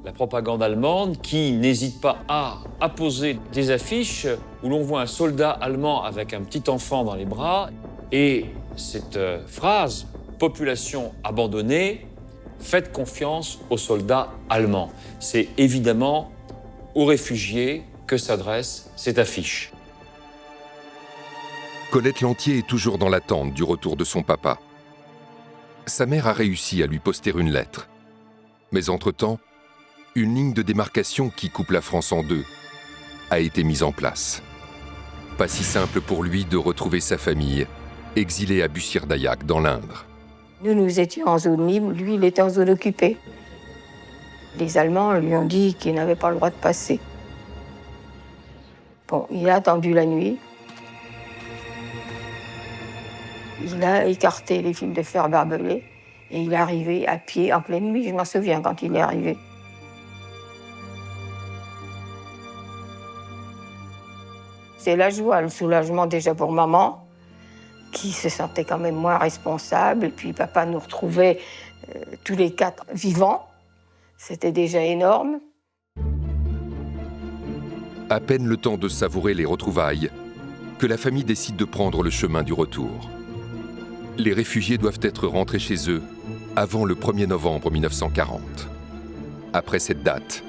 La propagande allemande qui n'hésite pas à apposer des affiches où l'on voit un soldat allemand avec un petit enfant dans les bras et cette phrase « population abandonnée, faites confiance aux soldats allemands ». C'est évidemment aux réfugiés que s'adresse cette affiche. Colette Lantier est toujours dans l'attente du retour de son papa. Sa mère a réussi à lui poster une lettre. Mais entre-temps, une ligne de démarcation qui coupe la France en deux a été mise en place. Pas si simple pour lui de retrouver sa famille, exilée à Bussy-Rdaillac dans l'Indre. Nous étions en zone libre, lui, il était en zone occupée. Les Allemands lui ont dit qu'il n'avait pas le droit de passer. Bon, il a attendu la nuit. Il a écarté les fils de fer barbelés et il est arrivé à pied en pleine nuit. Je m'en souviens quand il est arrivé. C'est la joie, le soulagement déjà pour maman, qui se sentait quand même moins responsable. Et puis papa nous retrouvait tous les quatre vivants. C'était déjà énorme. À peine le temps de savourer les retrouvailles que la famille décide de prendre le chemin du retour. Les réfugiés doivent être rentrés chez eux avant le 1er novembre 1940. Après cette date,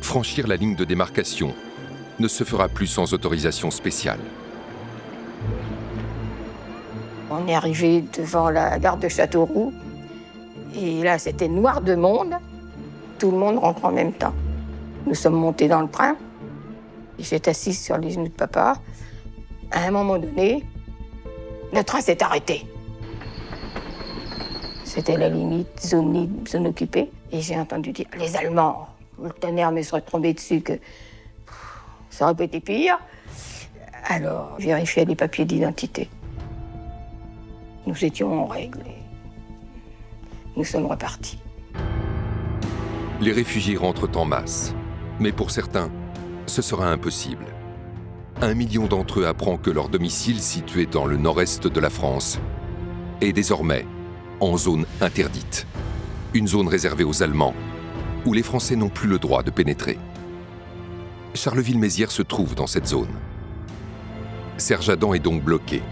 franchir la ligne de démarcation ne se fera plus sans autorisation spéciale. On est arrivé devant la gare de Châteauroux et là c'était noir de monde. Tout le monde rentre en même temps. Nous sommes montés dans le train. J'étais assise sur les genoux de papa. À un moment donné, le train s'est arrêté. C'était la limite, zone libre, zone occupée. Et j'ai entendu dire, les Allemands, le tonnerre me serait tombé dessus, que ça aurait pas été pire. Alors, vérifier les papiers d'identité. Nous étions en règle et nous sommes repartis. Les réfugiés rentrent en masse, mais pour certains, ce sera impossible. 1 million d'entre eux apprend que leur domicile, situé dans le nord-est de la France, est désormais en zone interdite. Une zone réservée aux Allemands, où les Français n'ont plus le droit de pénétrer. Charleville-Mézières se trouve dans cette zone. Serge Adam est donc bloqué.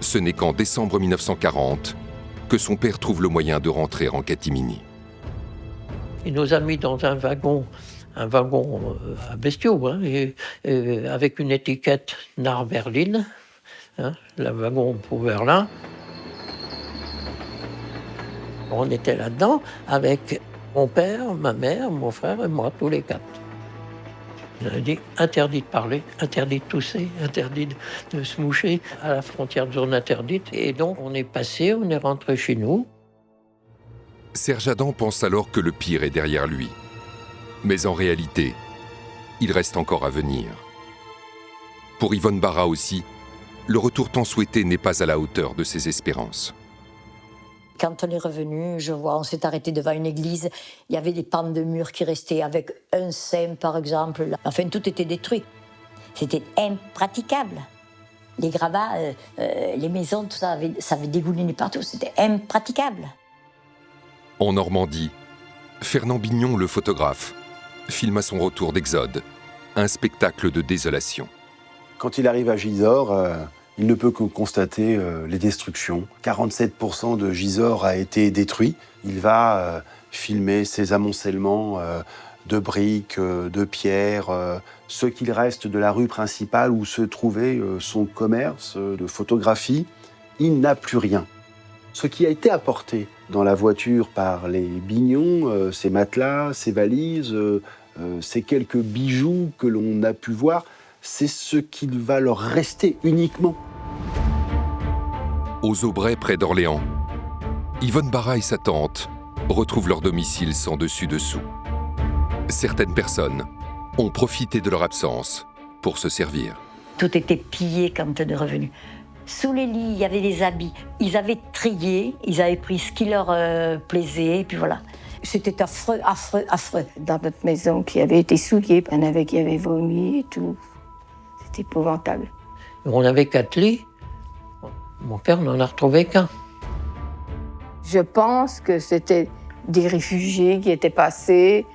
Ce n'est qu'en décembre 1940 que son père trouve le moyen de rentrer en catimini. Il nous a mis dans un wagon à bestiaux, hein, avec une étiquette Nord-Berlin, hein, le wagon pour Berlin. On était là-dedans avec mon père, ma mère, mon frère et moi, tous les quatre. Il a dit interdit de parler, interdit de tousser, interdit de se moucher à la frontière de zone interdite. Et donc on est passé, on est rentré chez nous. Serge Adam pense alors que le pire est derrière lui. Mais en réalité, il reste encore à venir. Pour Yvonne Barra aussi, le retour tant souhaité n'est pas à la hauteur de ses espérances. Quand on est revenu, je vois, on s'est arrêté devant une église. Il y avait des pans de murs qui restaient avec un saint, par exemple. Enfin, tout était détruit. C'était impraticable. Les gravats, les maisons, tout ça avait dégouliné partout. C'était impraticable. En Normandie, Fernand Bignon, le photographe, filme à son retour d'Exode un spectacle de désolation. Quand il arrive à Gisors, il ne peut que constater les destructions. 47% de Gisors a été détruit. Il va filmer ces amoncellements de briques, de pierres, ce qu'il reste de la rue principale où se trouvait son commerce de photographie. Il n'a plus rien. Ce qui a été apporté dans la voiture par les Bignons, ces matelas, ces valises, ces quelques bijoux que l'on a pu voir, c'est ce qu'il va leur rester uniquement. Aux Aubrais, près d'Orléans, Yvonne Barra et sa tante retrouvent leur domicile sans dessus-dessous. Certaines personnes ont profité de leur absence pour se servir. Tout était pillé quand on est revenu. Sous les lits, il y avait des habits. Ils avaient trié, ils avaient pris ce qui leur plaisait, et puis voilà. C'était affreux, affreux, affreux. Dans notre maison qui avait été souillée, il y en avait qui avaient vomi et tout. C'était épouvantable. On avait 4 lits. Mon père n'en a retrouvé qu'un. Je pense que c'était des réfugiés qui étaient passés.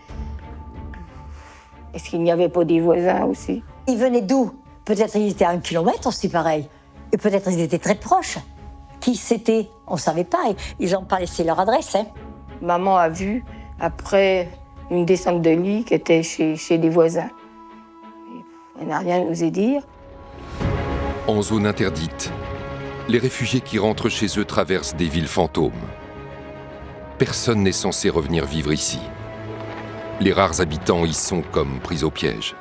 Est-ce qu'il n'y avait pas des voisins aussi? Ils venaient d'où? Peut-être ils étaient à 1 kilomètre aussi pareil. Et peut-être ils étaient très proches. Qui c'était? On ne savait pas. Ils n'ont pas laissé leur adresse. Hein. Maman a vu, après, une descente de lit qui était chez des voisins. Elle n'a rien osé dire. En zone interdite, les réfugiés qui rentrent chez eux traversent des villes fantômes. Personne n'est censé revenir vivre ici. Les rares habitants y sont comme pris au piège.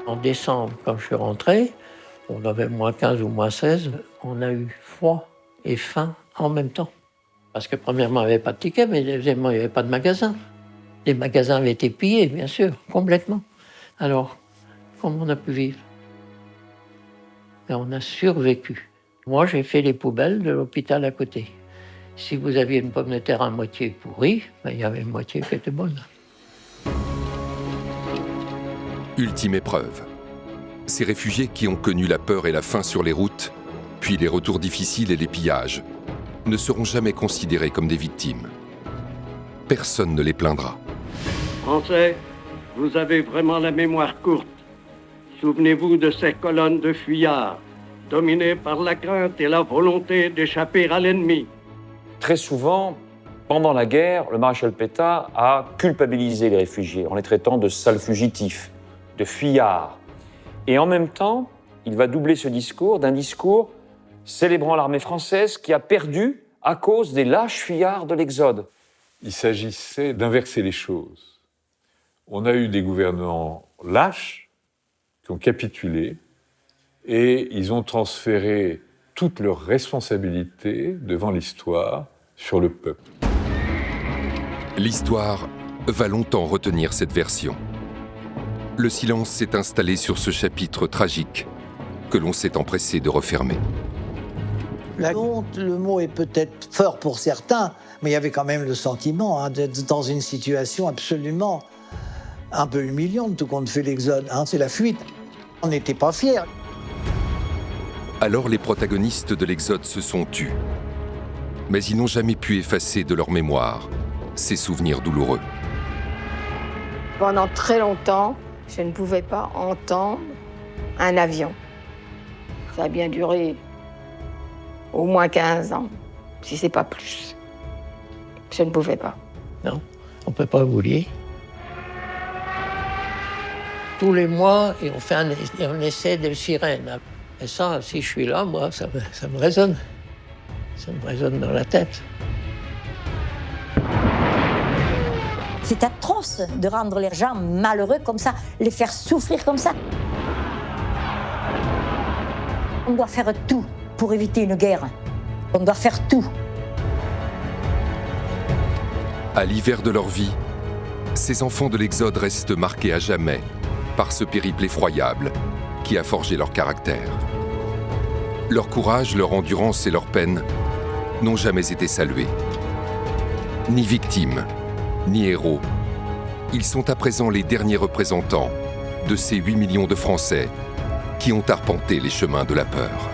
En décembre, quand je suis rentré, on avait moins 15 ou moins 16, on a eu froid et faim en même temps. Parce que premièrement, il n'y avait pas de ticket, mais deuxièmement, il n'y avait pas de magasin. Les magasins avaient été pillés, bien sûr, complètement. Alors, comment on a pu vivre? Et on a survécu. Moi, j'ai fait les poubelles de l'hôpital à côté. Si vous aviez une pomme de terre à moitié pourrie, il y avait une moitié qui était bonne. Ultime épreuve. Ces réfugiés qui ont connu la peur et la faim sur les routes, puis les retours difficiles et les pillages, ne seront jamais considérés comme des victimes. Personne ne les plaindra. Français, vous avez vraiment la mémoire courte. Souvenez-vous de ces colonnes de fuyards, dominées par la crainte et la volonté d'échapper à l'ennemi. Très souvent, pendant la guerre, le maréchal Pétain a culpabilisé les réfugiés en les traitant de sales fugitifs, de fuyards. Et en même temps, il va doubler ce discours d'un discours célébrant l'armée française qui a perdu à cause des lâches fuyards de l'Exode. Il s'agissait d'inverser les choses. On a eu des gouvernements lâches qui ont capitulé et ils ont transféré toutes leurs responsabilités devant l'histoire sur le peuple. L'histoire va longtemps retenir cette version. Le silence s'est installé sur ce chapitre tragique que l'on s'est empressé de refermer. La honte, le mot est peut-être fort pour certains, mais il y avait quand même le sentiment d'être dans une situation absolument un peu humiliante, tout compte fait l'Exode. C'est la fuite. On n'était pas fiers. Alors les protagonistes de l'Exode se sont tus. Mais ils n'ont jamais pu effacer de leur mémoire ces souvenirs douloureux. Pendant très longtemps, je ne pouvais pas entendre un avion. Ça a bien duré au moins 15 ans, si c'est pas plus. Je ne pouvais pas. Non, on ne peut pas oublier. Tous les mois, on fait un essai de sirène. Et ça, si je suis là, moi, ça me résonne. Ça me résonne dans la tête. C'est atroce de rendre les gens malheureux comme ça, les faire souffrir comme ça. On doit faire tout pour éviter une guerre. On doit faire tout. À l'hiver de leur vie, ces enfants de l'Exode restent marqués à jamais par ce périple effroyable qui a forgé leur caractère. Leur courage, leur endurance et leur peine n'ont jamais été salués. Ni victimes, ni héros, ils sont à présent les derniers représentants de ces 8 millions de Français qui ont arpenté les chemins de la peur.